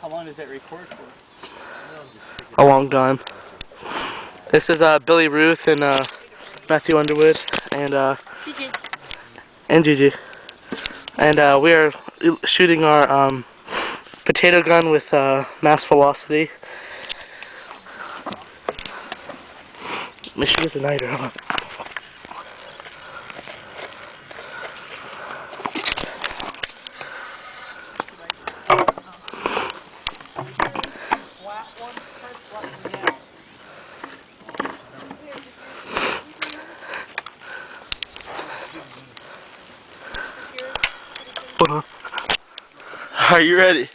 How long does that record for? A long time. This is Billy Ruth and Matthew Underwood and Gigi. And we are shooting our potato gun with mass velocity. Let me shoot with a niter. Hold on. Hold on. Are you ready?